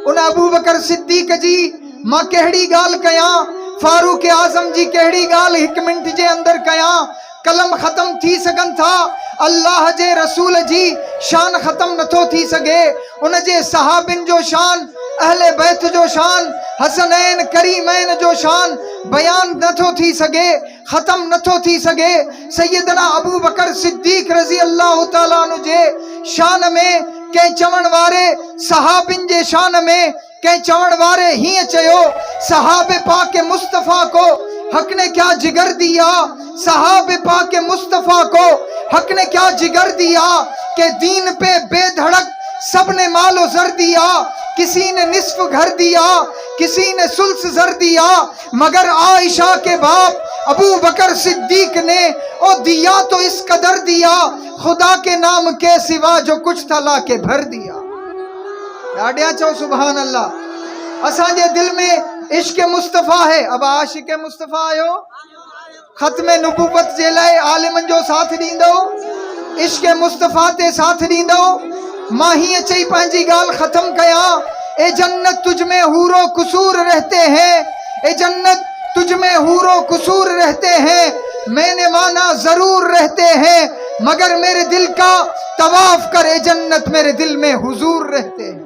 उन अबू बकर सिद्दीक जी मां कहिड़ी गाल कया, फारूक आजम जी कहिड़ी गाल 1 मिनट जे अंदर कया। कलम खत्म थी सघन था, अल्लाह जे रसूल जी शान खत्म नथो थी सघे। उन जे सहाबिन जो शान, अहले बैत जो शान, हसनैन करीमैन जो शान बयान नथो थी सघे, खत्म नथो थी सघे। सैयदना अबू बकर सिद्दीक रज़ी अल्लाह तआला अन्हु जे शान में कंहिं चवण वारे, सहाबिन जे शान में कंहिं चवण वारे हीअं चयो, सहाबे पाक मुस्तफ़ा को हक ने क्या जिगर दिया, सहाबे पाक मुस्तफ़ा को हक ने क्या जिगर दिया, कि दीन पे बेधड़क सबने मालो जर दिया। किसी ने निस्फ घर दिया, किसी ने सुल्स जर दिया, मगर आयशा के बाप अबू बकर सिद्दीक ने ओ दिया तो इस कदर दिया, खुदा के नाम के सिवा जो कुछ था ला के भर दिया। ॾाढिया चओ सुभान अल्लाह। असांजे दिल में इश्क मुस्तफ़ा है। अब आशिक मुस्तफ़ा आयो, खत्म नबूवत जे लाइ आलिमन जो साथ ॾींदो, इश्क मुस्तफ़ा ते साथ ॾींदो। मां हीअं चई पंहिंजी ॻाल्हि ख़त्म कया। ए जन्नत तुझ में हूरो कुसूर रहते हैं, ए जन्नत तुझ में हूरो कुसूर रहते हैं, मैंने माना जरूर रहते हैं, मगर मेरे दिल का तवाफ कर ए जन्नत मेरे दिल में हुजूर रहते हैं।